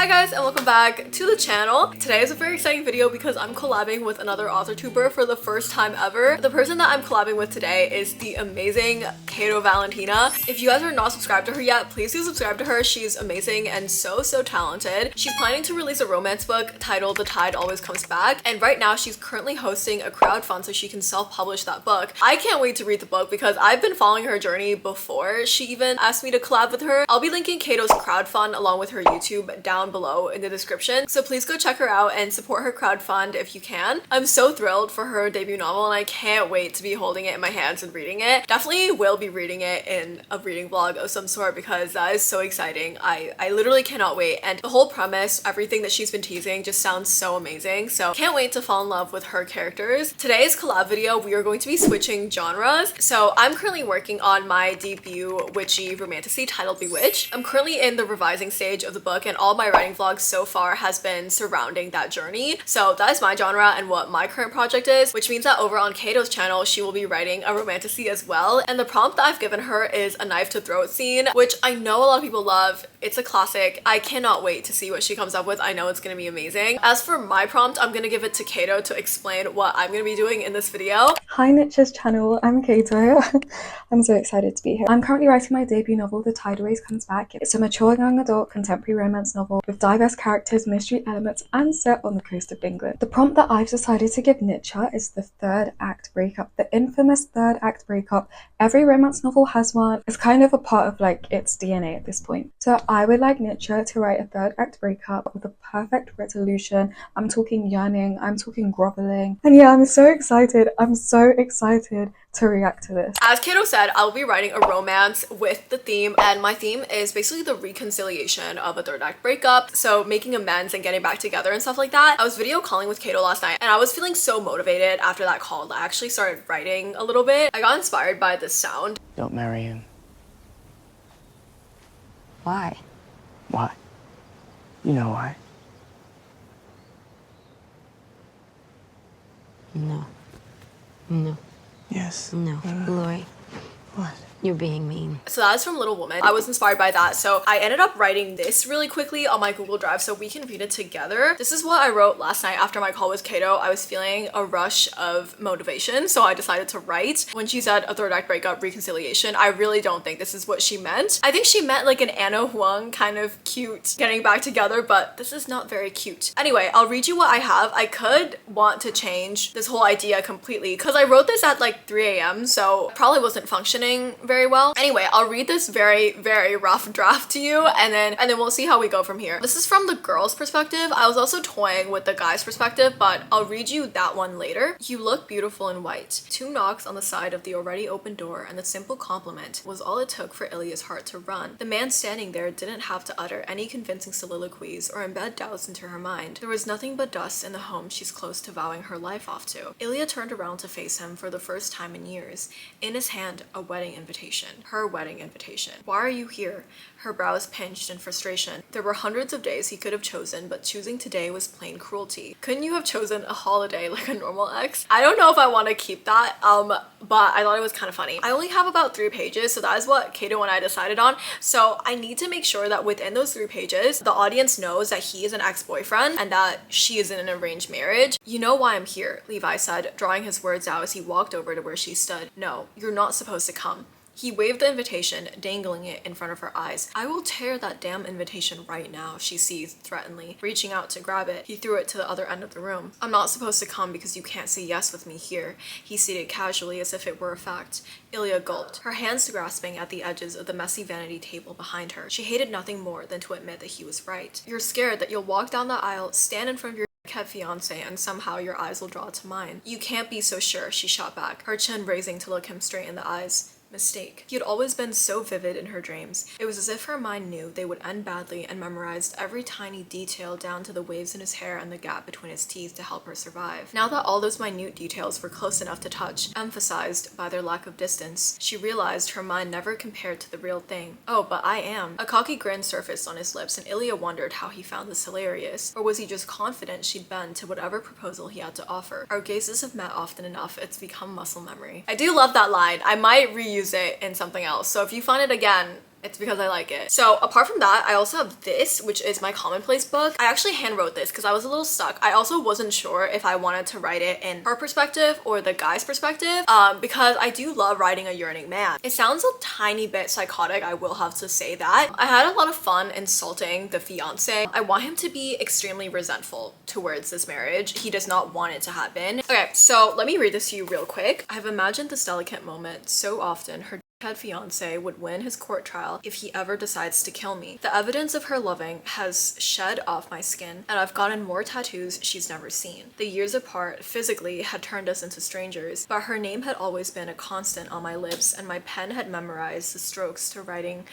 Hi guys, and welcome back to the channel. Today is a very exciting video because I'm collabing with another authortuber for the first time ever. The person that I'm collabing with today is the amazing Kaeto Valentina. If you guys are not subscribed to her yet, please do subscribe to her. She's amazing and so talented. She's planning to release a romance book titled The Tide Always Comes Back, and right now she's currently hosting a crowdfund so she can self-publish that book. I can't wait to read the book because I've been following her journey before she even asked me to collab with her. I'll be linking Kaeto's crowdfund along with her YouTube down below in the description, so please go check her out and support her crowdfund if you can. I'm so thrilled for her debut novel and I can't wait to be holding it in my hands and reading it. Definitely will be reading it in a reading vlog of some sort because that is so exciting. I literally cannot wait, and the whole premise, everything that she's been teasing just sounds so amazing, so can't wait to fall in love with her characters. Today's collab video, we are going to be switching genres. So I'm currently working on my debut witchy romantasy titled Bewitched. I'm currently in the revising stage of the book and all my writing vlogs so far has been surrounding that journey. So that is my genre and what my current project is, which means that over on Kaeto's channel, she will be writing a romantasy as well. And the prompt that I've given her is a knife to throat scene, which I know a lot of people love. It's a classic. I cannot wait to see what she comes up with. I know it's gonna be amazing. As for my prompt, I'm gonna give it to Kaeto to explain what I'm gonna be doing in this video. Hi Niche's channel, I'm Kaeto. I'm so excited to be here. I'm currently writing my debut novel, The Tide Always Comes Back. It's a mature young adult contemporary romance novel with diverse characters, mystery elements, and set on the coast of England. The prompt that I've decided to give Niche is the third act breakup, the infamous third act breakup. Every romance novel has one. It's kind of a part of like its DNA at this point. So I would like Niche to write a third act breakup with a perfect resolution. I'm talking yearning, I'm talking groveling, and yeah, I'm so excited. I'm so excited to react to this. As Kaeto said, I'll be writing a romance with the theme, and my theme is basically the reconciliation of a third act breakup, so making amends and getting back together and stuff like that. I was video calling with Kaeto last night and I was feeling so motivated after that call that I actually started writing a little bit. I got inspired by this sound. Don't marry him. Why? Why? You know why. No. No. Yes. No. Lori, What? you're being mean. So that is from Little Woman. I was inspired by that, so I ended up writing this really quickly on my Google Drive so we can read it together. This is what I wrote last night after my call with Kaeto. I was feeling a rush of motivation, so I decided to write. When she said a third act breakup reconciliation, I really don't think this is what she meant. I think she meant like an Anna Huang kind of cute getting back together, but this is not very cute. Anyway, I'll read you what I have. I could want to change this whole idea completely because I wrote this at like 3 a.m. so probably wasn't functioning very well. Anyway, I'll read this very rough draft to you and then we'll see how we go from here. This is from the girl's perspective. I was also toying with the guy's perspective, but I'll read you that one later. You look beautiful in white. 2 knocks on the side of the already open door and the simple compliment was all it took for Ilya's heart to run. The man standing there didn't have to utter any convincing soliloquies or embed doubts into her mind. There was nothing but dust in the home she's close to vowing her life off to. Ilya turned around to face him for the first time in years. In his hand, a wedding invitation. Her wedding invitation. Why are you here? Her brows pinched in frustration. There were hundreds of days he could have chosen, but choosing today was plain cruelty. Couldn't you have chosen a holiday like a normal ex? I don't know if I want to keep that, but I thought it was kind of funny. I only have about 3 pages, so that is what Kaeto and I decided on. So I need to make sure that within those 3 pages, the audience knows that he is an ex-boyfriend and that she is in an arranged marriage. You know why I'm here, Levi said, drawing his words out as he walked over to where she stood. No, you're not supposed to come. He waved the invitation, dangling it in front of her eyes. I will tear that damn invitation right now, she seethed threateningly. Reaching out to grab it, he threw it to the other end of the room. I'm not supposed to come because you can't say yes with me here, he stated casually as if it were a fact. Ilya gulped, her hands grasping at the edges of the messy vanity table behind her. She hated nothing more than to admit that he was right. You're scared that you'll walk down the aisle, stand in front of your kept fiance, and somehow your eyes will draw to mine. You can't be so sure, she shot back, her chin raising to look him straight in the eyes. Mistake. He had always been so vivid in her dreams. It was as if her mind knew they would end badly and memorized every tiny detail down to the waves in his hair and the gap between his teeth to help her survive. Now that all those minute details were close enough to touch, emphasized by their lack of distance, she realized her mind never compared to the real thing. Oh, but I am. A cocky grin surfaced on his lips and Ilya wondered how he found this hilarious. Or was he just confident she'd bend to whatever proposal he had to offer? Our gazes have met often enough, it's become muscle memory. I do love that line. I might reuse it in something else. So if you find it again, It's because I like it. So apart from that, I also have this, which is my commonplace book. I actually hand wrote this because I was a little stuck. I also wasn't sure if I wanted to write it in her perspective or the guy's perspective, because I do love writing a yearning man. It sounds a tiny bit psychotic, I will have to say that. I had a lot of fun insulting the fiance. I want him to be extremely resentful towards this marriage. He does not want it to happen. Okay, so let me read this to you real quick. I've imagined this delicate moment so often. Her head fiance would win his court trial if he ever decides to kill me. The evidence of her loving has shed off my skin, and I've gotten more tattoos she's never seen. The years apart physically had turned us into strangers, but her name had always been a constant on my lips, and my pen had memorized the strokes to writing.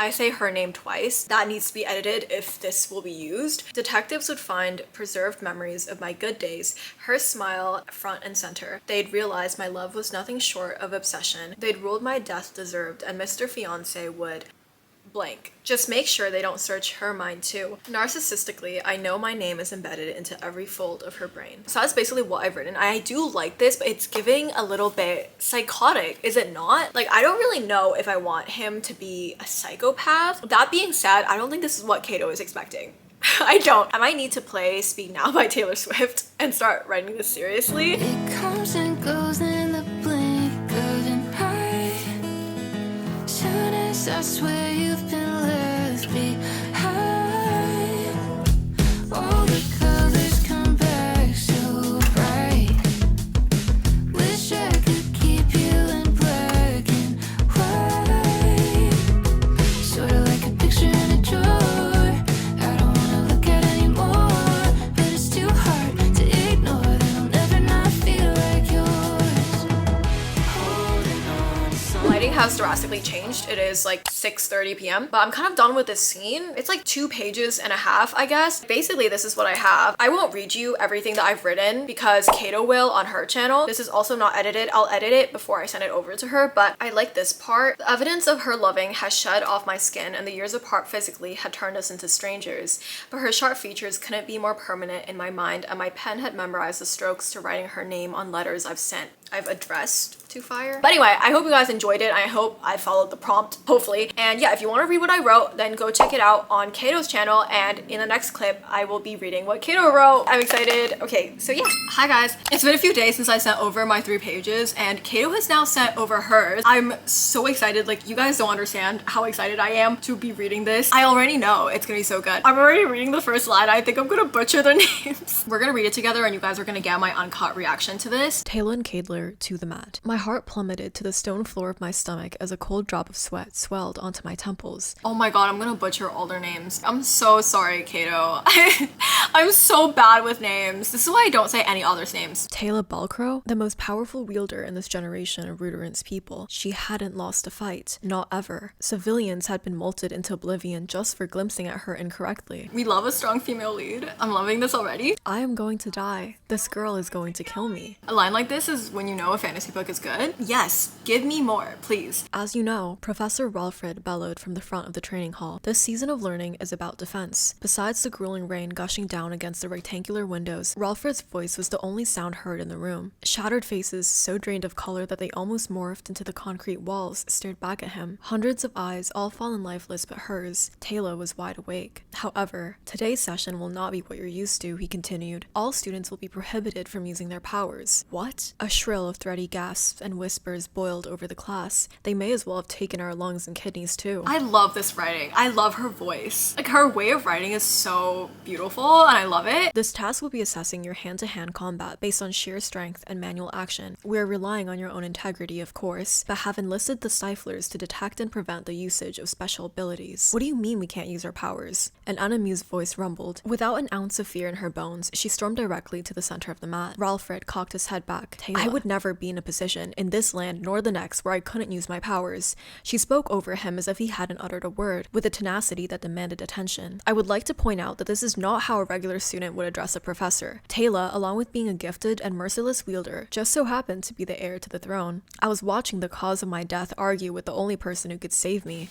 I say her name twice. That needs to be edited if this will be used. Detectives would find preserved memories of my good days, her smile front and center. They'd realize my love was nothing short of obsession. They'd ruled my death deserved, and Mr. Fiance would blank. Just make sure they don't search her mind too. Narcissistically, I know my name is embedded into every fold of her brain. So that's basically what I've written. I do like this, but it's giving a little bit psychotic, is it not? Like, I don't really know if I want him to be a psychopath. That being said, I don't think this is what Kato is expecting. I don't. I might need to play Speak Now by Taylor Swift and start writing this seriously. It comes and goes in the blink of an eye. Soon as I swear you've been left behind, all the colors come back so bright. Wish I could keep you in black and white, sort of like a picture in a drawer. I don't wanna look at anymore, but it's too hard to ignore that I'll never not feel like yours. Holding on to something. Lighting has drastically changed. It is like 6:30 p.m. but I'm kind of done with this scene. It's like 2.5 pages, I guess. Basically, this is what I have. I won't read you everything that I've written because Kato will on her channel. This is also not edited. I'll edit it before I send it over to her, but I like this part. The evidence of her loving has shed off my skin, and the years apart physically had turned us into strangers, but her sharp features couldn't be more permanent in my mind, and my pen had memorized the strokes to writing her name on letters I've addressed to fire. But anyway, I hope you guys enjoyed it. I hope I followed the prompt, hopefully. And yeah, if you want to read what I wrote, then go check it out on Kato's channel, and in the next clip I will be reading what Kato wrote. I'm excited. Okay, so yeah. Hi guys. It's been a few days since I sent over my 3 pages, and Kato has now sent over hers. I'm so excited. Like, you guys don't understand how excited I am to be reading this. I already know it's gonna be so good. I'm already reading the first line. I think I'm gonna butcher their names. We're gonna read it together, and you guys are gonna get my uncut reaction to this. Taylor and Cadler to the mat. My heart plummeted to the stone floor of my stomach as a cold drop of sweat swelled onto my temples. Oh my god, I'm gonna butcher all their names. I'm so sorry, Kato. I'm so bad with names. This is why I don't say any others' names. Taylor Balcro, the most powerful wielder in this generation of Ruderant's people. She hadn't lost a fight. Not ever. Civilians had been molted into oblivion just for glimpsing at her incorrectly. We love a strong female lead. I'm loving this already. I am going to die. This girl is going to kill me. A line like this is when you know a fantasy book is good. Yes, give me more, please. As you know, Professor Ralfred bellowed from the front of the training hall. This season of learning is about defense. Besides the grueling rain gushing down against the rectangular windows, Ralfred's voice was the only sound heard in the room. Shattered faces, so drained of color that they almost morphed into the concrete walls, stared back at him. Hundreds of eyes, all fallen lifeless but hers. Taylor was wide awake. However, today's session will not be what you're used to, he continued. All students will be prohibited from using their powers. What? A shrill of thready gasps and whispers boiled over the class. They may as well have taken our lungs and kidneys too. I love this writing. I love her voice. Like, her way of writing is so beautiful and I love it. This task will be assessing your hand-to-hand combat based on sheer strength and manual action. We are relying on your own integrity, of course, but have enlisted the Stiflers to detect and prevent the usage of special abilities. What do you mean we can't use our powers? An unamused voice rumbled. Without an ounce of fear in her bones, she stormed directly to the center of the mat. Ralfred cocked his head back. Taylor, I would never be in a position, in this land nor the next, where I couldn't use my powers. She spoke over him as if he hadn't uttered a word, with a tenacity that demanded attention. I would like to point out that this is not how a regular student would address a professor. Taylor, along with being a gifted and merciless wielder, just so happened to be the heir to the throne. I was watching the cause of my death argue with the only person who could save me.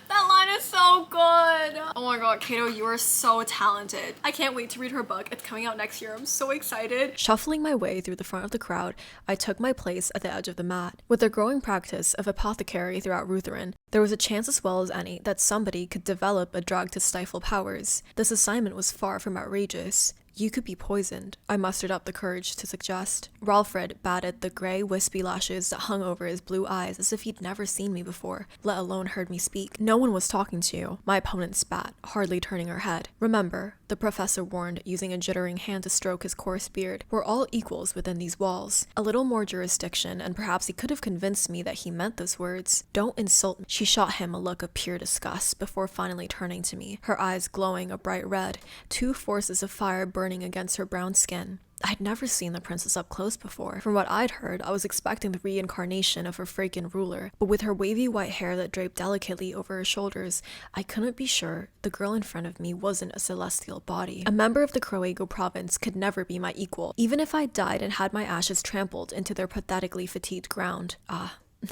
That line is so good. Oh my god, Kato, you are so talented. I can't wait to read her book. It's coming out next year. I'm so excited. Shuffling my way through the front of the crowd, I took my place at the edge of the mat. With the growing practice of apothecary throughout Rutherin, there was a chance as well as any that somebody could develop a drug to stifle powers. This assignment was far from outrageous. You could be poisoned, I mustered up the courage to suggest. Ralfred batted the grey, wispy lashes that hung over his blue eyes as if he'd never seen me before, let alone heard me speak. No one was talking to you, my opponent spat, hardly turning her head. Remember, the professor warned, using a jittering hand to stroke his coarse beard, we're all equals within these walls. A little more jurisdiction, and perhaps he could have convinced me that he meant those words. Don't insult me. She shot him a look of pure disgust before finally turning to me, her eyes glowing a bright red, two forces of fire burning against her brown skin. I'd never seen the princess up close before. From what I'd heard, I was expecting the reincarnation of her freaking ruler, but with her wavy white hair that draped delicately over her shoulders, I couldn't be sure the girl in front of me wasn't a celestial body. A member of the Croego province could never be my equal, even if I died and had my ashes trampled into their pathetically fatigued ground.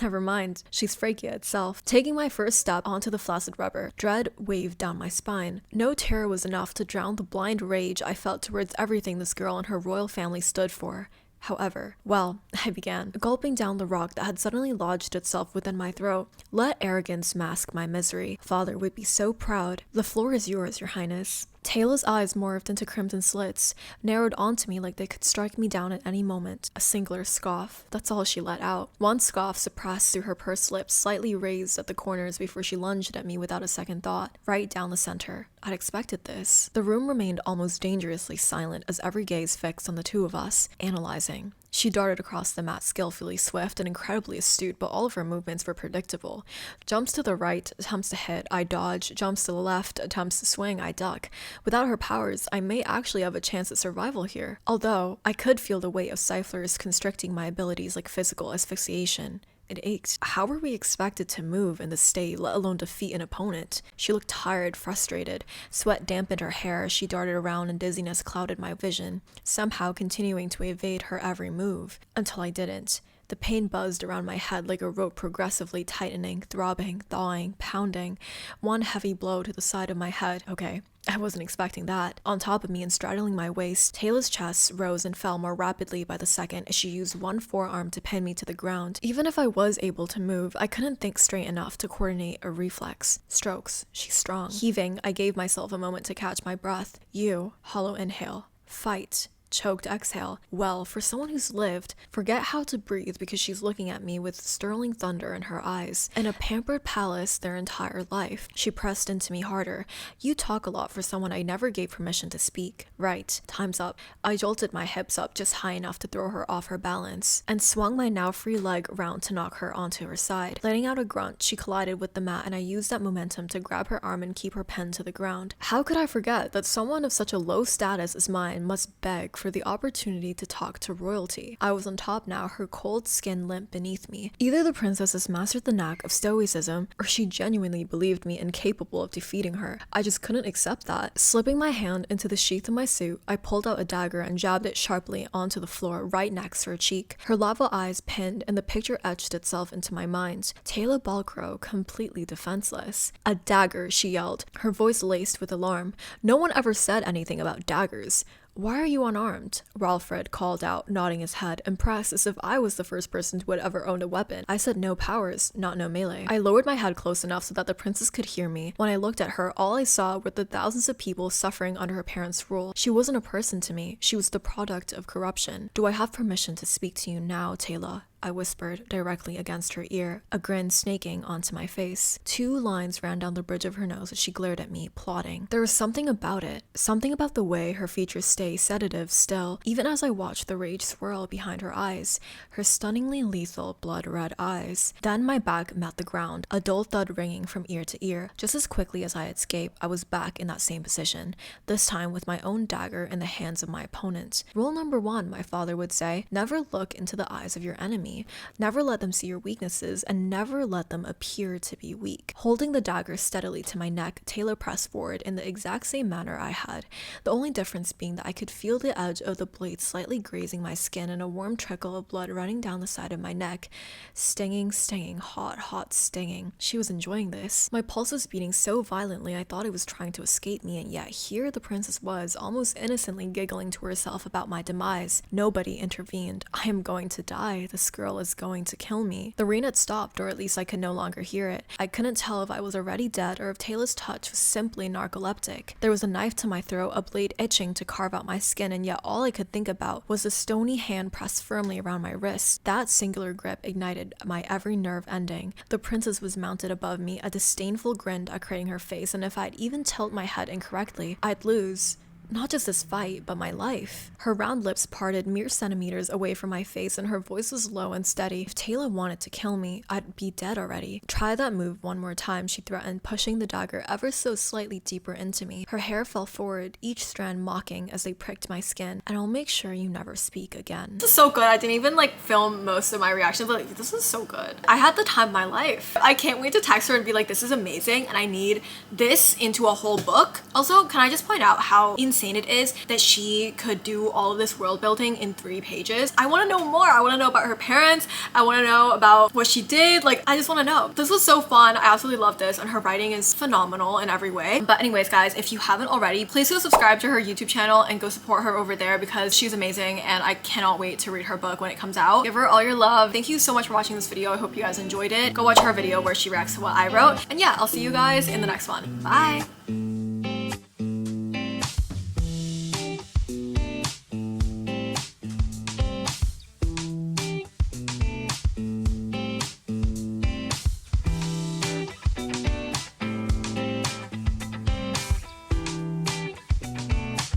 Never mind, she's Phrygia itself. Taking my first step onto the flaccid rubber, dread waved down my spine. No terror was enough to drown the blind rage I felt towards everything this girl and her royal family stood for. However, I began, gulping down the rock that had suddenly lodged itself within my throat. Let arrogance mask my misery. Father would be so proud. The floor is yours, your highness. Taylor's eyes morphed into crimson slits, narrowed onto me like they could strike me down at any moment. A singular scoff. That's all she let out. One scoff suppressed through her pursed lips, slightly raised at the corners before she lunged at me without a second thought, right down the center. I'd expected this. The room remained almost dangerously silent as every gaze fixed on the two of us, analyzing. She darted across the mat, skillfully swift and incredibly astute, but all of her movements were predictable. Jumps to the right, attempts to hit, I dodge. Jumps to the left, attempts to swing, I duck. Without her powers, I may actually have a chance at survival here. Although, I could feel the weight of Cypher's constricting my abilities like physical asphyxiation. It ached. How were we expected to move in this state, let alone defeat an opponent? She looked tired, frustrated. Sweat dampened her hair as she darted around and dizziness clouded my vision, somehow continuing to evade her every move. Until I didn't. The pain buzzed around my head like a rope progressively tightening, throbbing, thawing, pounding. One heavy blow to the side of my head. Okay, I wasn't expecting that. On top of me and straddling my waist, Taylor's chest rose and fell more rapidly by the second as she used one forearm to pin me to the ground. Even if I was able to move, I couldn't think straight enough to coordinate a reflex. Strokes. She's strong. Heaving, I gave myself a moment to catch my breath. You. Hollow inhale. Fight. Choked exhale. Well, for someone who's lived, forget how to breathe because she's looking at me with sterling thunder in her eyes. In a pampered palace their entire life. She pressed into me harder. You talk a lot for someone I never gave permission to speak. Right. Time's up. I jolted my hips up just high enough to throw her off her balance, and swung my now free leg round to knock her onto her side. Letting out a grunt, she collided with the mat and I used that momentum to grab her arm and keep her pinned to the ground. How could I forget that someone of such a low status as mine must beg for the opportunity to talk to royalty? I was on top now, her cold skin limp beneath me. Either the princess has mastered the knack of stoicism, or she genuinely believed me incapable of defeating her. I just couldn't accept that. Slipping my hand into the sheath of my suit, I pulled out a dagger and jabbed it sharply onto the floor right next to her cheek. Her lava eyes pinned, and the picture etched itself into my mind. Taylor Balcrow, completely defenseless. A dagger, she yelled, her voice laced with alarm. No one ever said anything about daggers. Why are you unarmed? Ralfred called out, nodding his head, impressed as if I was the first person who had ever owned a weapon. I said no powers, not no melee. I lowered my head close enough so that the princess could hear me. When I looked at her, all I saw were the thousands of people suffering under her parents' rule. She wasn't a person to me. She was the product of corruption. Do I have permission to speak to you now, Taylor? I whispered directly against her ear, a grin snaking onto my face. Two lines ran down the bridge of her nose as she glared at me, plotting. There was something about it, something about the way her features stay sedative still, even as I watched the rage swirl behind her eyes, her stunningly lethal blood-red eyes. Then my back met the ground, a dull thud ringing from ear to ear. Just as quickly as I had escaped, I was back in that same position, this time with my own dagger in the hands of my opponent. Rule number 1, my father would say, never look into the eyes of your enemy. me. Never let them see your weaknesses, and never let them appear to be weak. Holding the dagger steadily to my neck, Taylor pressed forward in the exact same manner I had, the only difference being that I could feel the edge of the blade slightly grazing my skin and a warm trickle of blood running down the side of my neck. Stinging, stinging, hot, hot stinging. She was enjoying this. My pulse was beating so violently I thought it was trying to escape me, and yet here the princess was, almost innocently giggling to herself about my demise. Nobody intervened. I am going to die. This girl is going to kill me. The rain had stopped, or at least I could no longer hear it. I couldn't tell if I was already dead or if Taylor's touch was simply narcoleptic. There was a knife to my throat, a blade itching to carve out my skin, and yet all I could think about was the stony hand pressed firmly around my wrist. That singular grip ignited my every nerve ending. The princess was mounted above me, a disdainful grin decorating her face, and if I'd even tilt my head incorrectly, I'd lose. Not just this fight, but my life. Her round lips parted mere centimeters away from my face, and her voice was low and steady. If Taylor wanted to kill me, I'd be dead already. Try that move one more time, she threatened, pushing the dagger ever so slightly deeper into me. Her hair fell forward, each strand mocking as they pricked my skin. And I'll make sure you never speak again. This is so good. I didn't even film most of my reactions, but this is so good. I had the time of my life. I can't wait to text her and be like, this is amazing, and I need this into a whole book. Also, can I just point out how insane it is that she could do all of this world building in 3 pages. I want to know more. I want to know about her parents. I want to know about what she did. I just want to know. This was so fun. I absolutely love this, and her writing is phenomenal in every way. But anyways, guys, if you haven't already, please go subscribe to her YouTube channel and go support her over there because she's amazing, and I cannot wait to read her book when it comes out. Give her all your love. Thank you so much for watching this video. I hope you guys enjoyed it. Go watch her video where she reacts to what I wrote. And yeah, I'll see you guys in the next one. Bye!